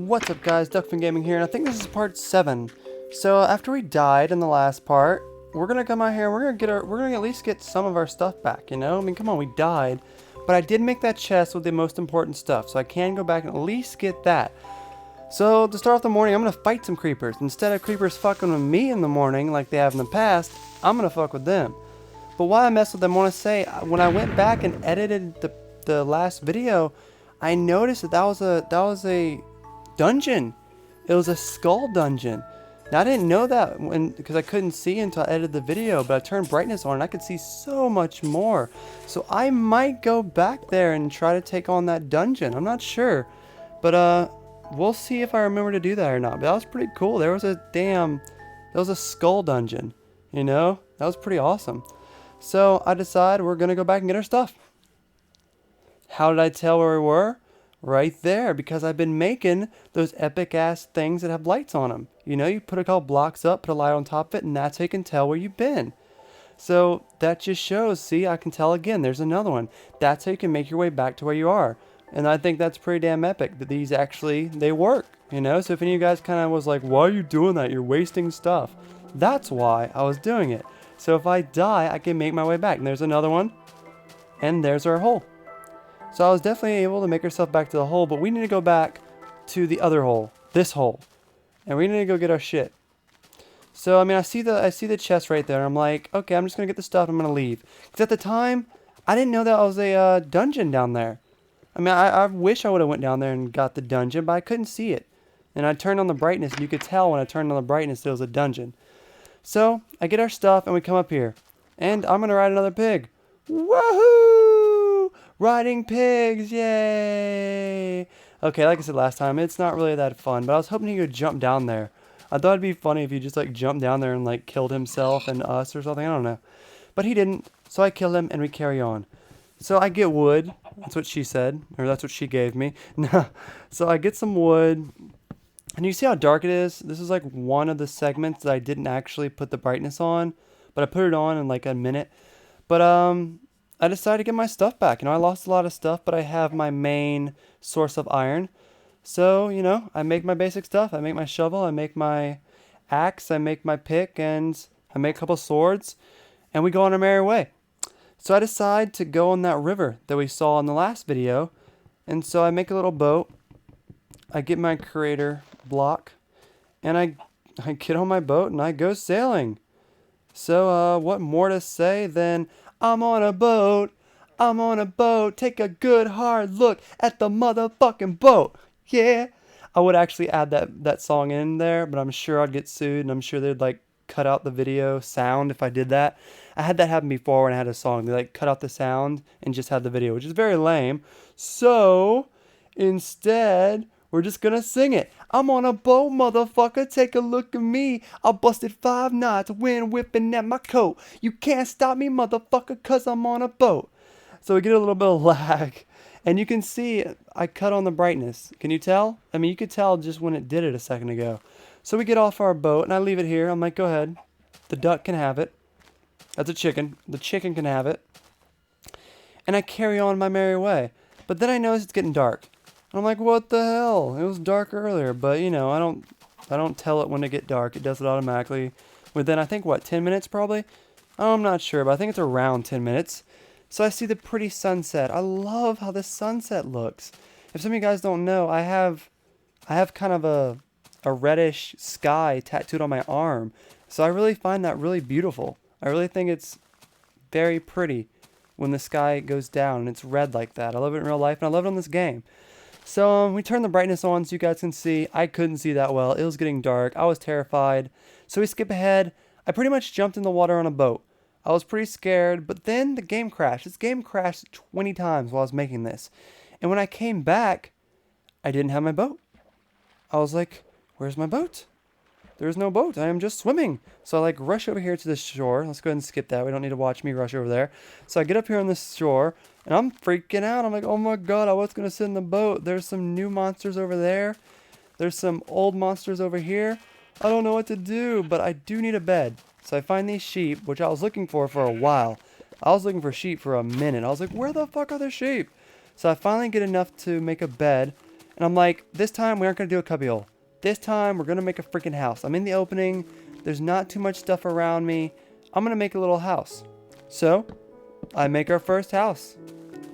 What's up guys, Duckfin Gaming here, and I think this is part 7. So after we died in the last part, we're gonna come out here and we're gonna at least get some of our stuff back, you know? I mean, come on, we died. But I did make that chest with the most important stuff, so I can go back and at least get that. So to start off the morning, I'm gonna fight some creepers. Instead of creepers fucking with me in the morning like they have in the past, I'm gonna fuck with them. But while I mess with them, I wanna say, when I went back and edited the last video, I noticed that that was a dungeon. It was a skull dungeon. Now I didn't know that because I couldn't see until I edited the video, but I turned brightness on and I could see so much more. So I might go back there and try to take on that dungeon. I'm not sure, but we'll see if I remember to do that or not. But that was pretty cool. There was a skull dungeon, you know? That was pretty awesome. So I decided we're gonna go back and get our stuff. How did I tell where we were? Right there, because I've been making those epic ass things that have lights on them. You know, you put a couple blocks up, put a light on top of it, and that's how you can tell where you've been. So that just shows, see, I can tell again, there's another one. That's how you can make your way back to where you are. And I think that's pretty damn epic that these actually, they work, you know? So if any of you guys kind of was like, why are you doing that? You're wasting stuff. That's why I was doing it. So if I die, I can make my way back. And there's another one. And there's our hole. So I was definitely able to make ourselves back to the hole, but we need to go back to the other hole, this hole, and we need to go get our shit. So I mean, I see the chest right there, and I'm like, okay, I'm just gonna get the stuff, and I'm gonna leave. Because at the time, I didn't know that was a dungeon down there. I mean, I wish I would have went down there and got the dungeon, but I couldn't see it. And I turned on the brightness, and you could tell when I turned on the brightness there was a dungeon. So I get our stuff, and we come up here, and I'm gonna ride another pig. Woohoo! Riding pigs, yay! Okay, like I said last time, it's not really that fun, but I was hoping he could jump down there. I thought it'd be funny if he just like jumped down there and like killed himself and us or something, I don't know. But he didn't, so I kill him and we carry on. So I get wood, that's what she said, or that's what she gave me. So I get some wood, and you see how dark it is? This is like one of the segments that I didn't actually put the brightness on, but I put it on in like a minute. But I decided to get my stuff back. You know, I lost a lot of stuff, but I have my main source of iron. So, you know, I make my basic stuff. I make my shovel, I make my axe, I make my pick, and I make a couple swords, and we go on our merry way. So I decide to go on that river that we saw in the last video, and so I make a little boat. I get my creator block, and I get on my boat, and I go sailing. So, what more to say than, I'm on a boat, take a good hard look at the motherfucking boat, yeah. I would actually add that song in there, but I'm sure I'd get sued, and I'm sure they'd like cut out the video sound if I did that. I had that happen before when I had a song. They like cut out the sound and just had the video, which is very lame. So, instead, we're just gonna sing it. I'm on a boat, motherfucker, take a look at me. I busted 5 knots, wind whipping at my coat. You can't stop me, motherfucker, cause I'm on a boat. So we get a little bit of lag. And you can see I cut on the brightness. Can you tell? I mean, you could tell just when it did it a second ago. So we get off our boat, and I leave it here. I'm like, go ahead. The duck can have it. That's a chicken. The chicken can have it. And I carry on my merry way. But then I notice it's getting dark. I'm like, what the hell? It was dark earlier, but you know, I don't tell it when to get dark. It does it automatically. Within, I think, what, 10 minutes probably? Oh, I'm not sure, but I think it's around 10 minutes. So I see the pretty sunset. I love how the sunset looks. If some of you guys don't know, I have kind of a reddish sky tattooed on my arm. So I really find that really beautiful. I really think it's very pretty when the sky goes down and it's red like that. I love it in real life, and I love it on this game. So we turn the brightness on so you guys can see. I couldn't see that well. It was getting dark. I was terrified. So we skip ahead. I pretty much jumped in the water on a boat. I was pretty scared, but then the game crashed. This game crashed 20 times while I was making this. And when I came back, I didn't have my boat. I was like, where's my boat? There's no boat. I am just swimming. So I like rush over here to the shore. Let's go ahead and skip that. We don't need to watch me rush over there. So I get up here on the shore, and I'm freaking out. I'm like, oh my god, I was going to sit in the boat. There's some new monsters over there. There's some old monsters over here. I don't know what to do, but I do need a bed. So I find these sheep, which I was looking for a while. I was looking for sheep for a minute. I was like, where the fuck are the sheep? So I finally get enough to make a bed. And I'm like, this time we aren't going to do a cubbyhole. This time we're going to make a freaking house. I'm in the opening. There's not too much stuff around me. I'm going to make a little house. So I make our first house.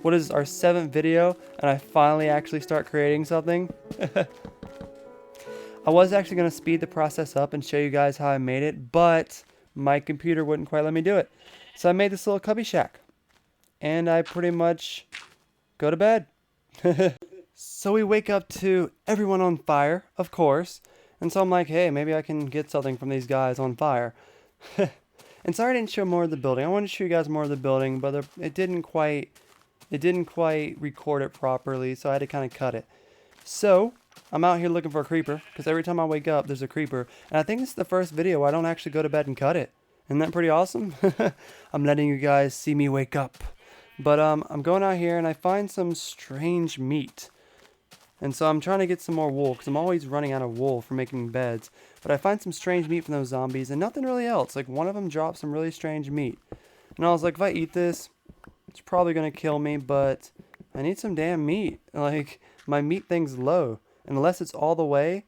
What is our 7th video? And I finally actually start creating something. I was actually going to speed the process up and show you guys how I made it, but my computer wouldn't quite let me do it. So I made this little cubby shack. And I pretty much go to bed. So we wake up to everyone on fire, of course. And so I'm like, hey, maybe I can get something from these guys on fire. And sorry I didn't show more of the building. I wanted to show you guys more of the building, but it didn't quite record it properly, so I had to kind of cut it. So I'm out here looking for a creeper, because every time I wake up, there's a creeper. And I think this is the first video where I don't actually go to bed and cut it. Isn't that pretty awesome? I'm letting you guys see me wake up. But I'm going out here, and I find some strange meat. And so I'm trying to get some more wool, because I'm always running out of wool for making beds. But I find some strange meat from those zombies, and nothing really else. Like, one of them dropped some really strange meat. And I was like, if I eat this, it's probably going to kill me, but I need some damn meat. Like, my meat thing's low. And unless it's all the way,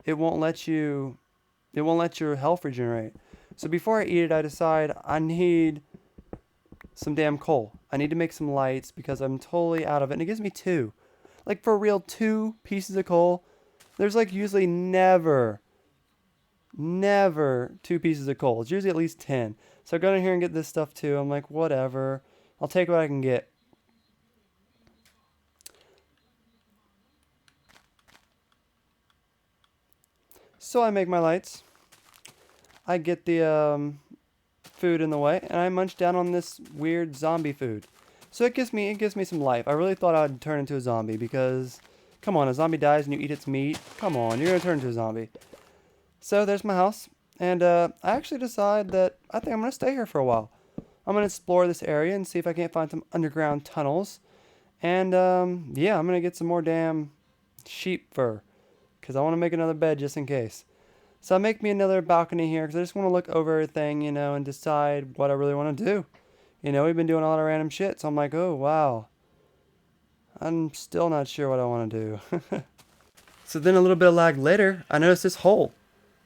it won't let your health regenerate. So before I eat it, I decide I need some damn coal. I need to make some lights, because I'm totally out of it. And it gives me 2. Like, for real, 2 pieces of coal. There's like usually never 2 pieces of coal. It's usually at least 10. So I go in here and get this stuff too. I'm like, whatever. I'll take what I can get. So I make my lights. I get the food in the way, and I munch down on this weird zombie food. So it gives me some life. I really thought I'd turn into a zombie, because, come on, a zombie dies and you eat its meat. Come on, you're gonna turn into a zombie. So there's my house, and I actually decide that I think I'm gonna stay here for a while. I'm gonna explore this area and see if I can't find some underground tunnels. And yeah, I'm gonna get some more damn sheep fur, because I want to make another bed just in case. So I make me another balcony here, because I just want to look over everything, you know, and decide what I really want to do. You know, we've been doing a lot of random shit, so I'm like, oh, wow. I'm still not sure what I want to do. So then a little bit of lag later, I notice this hole.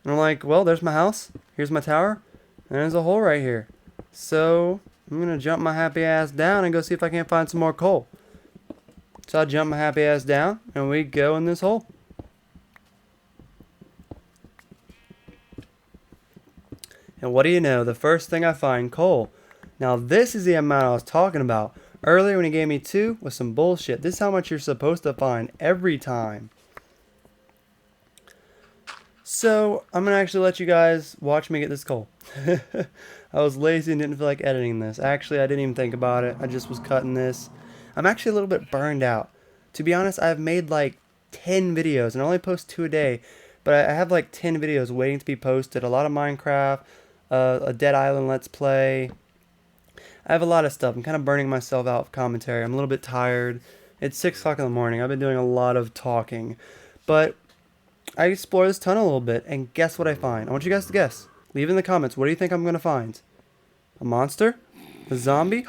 And I'm like, well, there's my house. Here's my tower. And there's a hole right here. So I'm going to jump my happy ass down and go see if I can't find some more coal. So I jump my happy ass down, and we go in this hole. And what do you know? The first thing I find, coal. Now this is the amount I was talking about. Earlier when he gave me 2 was some bullshit. This is how much you're supposed to find every time. So I'm going to actually let you guys watch me get this coal. I was lazy and didn't feel like editing this. Actually, I didn't even think about it. I just was cutting this. I'm actually a little bit burned out. To be honest, I've made like 10 videos, and I only post 2 a day. But I have like 10 videos waiting to be posted. A lot of Minecraft, a Dead Island Let's Play. I have a lot of stuff. I'm kind of burning myself out with commentary. I'm a little bit tired. It's 6 o'clock in the morning. I've been doing a lot of talking. But I explore this tunnel a little bit, and guess what I find? I want you guys to guess. Leave in the comments. What do you think I'm going to find? A monster? A zombie?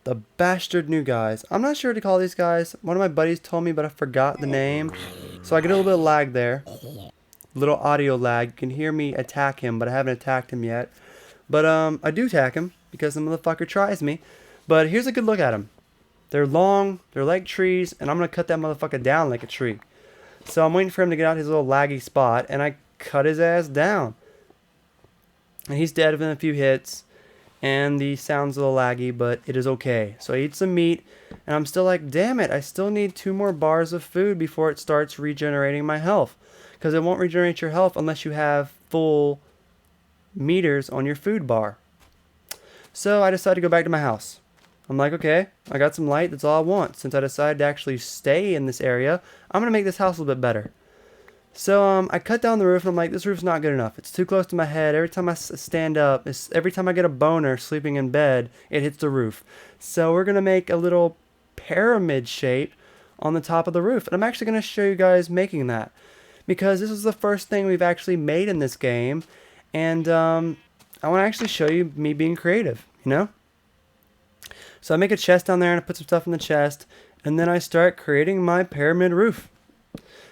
The bastard new guys. I'm not sure what to call these guys. One of my buddies told me, but I forgot the name. So I get a little bit of lag there. Little audio lag. You can hear me attack him, but I haven't attacked him yet. But I do attack him, because the motherfucker tries me. But here's a good look at him. They're long, they're like trees, and I'm going to cut that motherfucker down like a tree. So I'm waiting for him to get out his little laggy spot, and I cut his ass down. And he's dead within a few hits, and the sound's a little laggy, but it is okay. So I eat some meat, and I'm still like, damn it, I still need 2 more bars of food before it starts regenerating my health. Because it won't regenerate your health unless you have full meters on your food bar. So I decided to go back to my house. I'm like, okay, I got some light, that's all I want. Since I decided to actually stay in this area, I'm going to make this house a little bit better. So I cut down the roof, and I'm like, this roof's not good enough. It's too close to my head. Every time I stand up, every time I get a boner sleeping in bed, it hits the roof. So we're going to make a little pyramid shape on the top of the roof. And I'm actually going to show you guys making that, because this is the first thing we've actually made in this game. And I want to actually show you me being creative, you know? So I make a chest down there, and I put some stuff in the chest, and then I start creating my pyramid roof.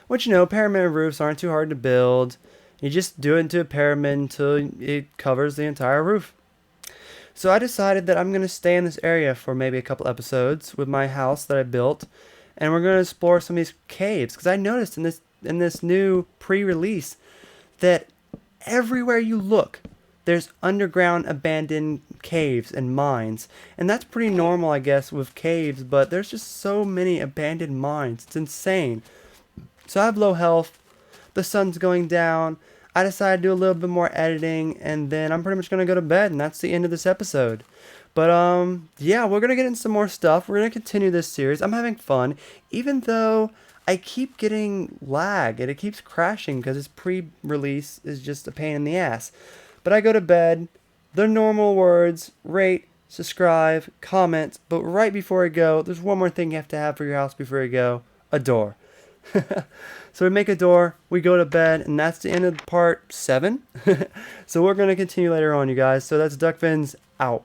Which, you know, pyramid roofs aren't too hard to build. You just do it into a pyramid until it covers the entire roof. So I decided that I'm going to stay in this area for maybe a couple episodes with my house that I built, and we're going to explore some of these caves because I noticed in this new pre-release that everywhere you look, there's underground abandoned caves and mines. And that's pretty normal, I guess, with caves, but there's just so many abandoned mines. It's insane. So I have low health. The sun's going down. I decided to do a little bit more editing, and then I'm pretty much going to go to bed, and that's the end of this episode. But, yeah, we're going to get into some more stuff. We're going to continue this series. I'm having fun, even though I keep getting lag, and it keeps crashing because this pre-release is just a pain in the ass. But I go to bed, the normal words, rate, subscribe, comment, but right before I go, there's one more thing you have to have for your house before you go, a door. So we make a door, we go to bed, and that's the end of part 7. So we're going to continue later on, you guys. So that's duckfins out.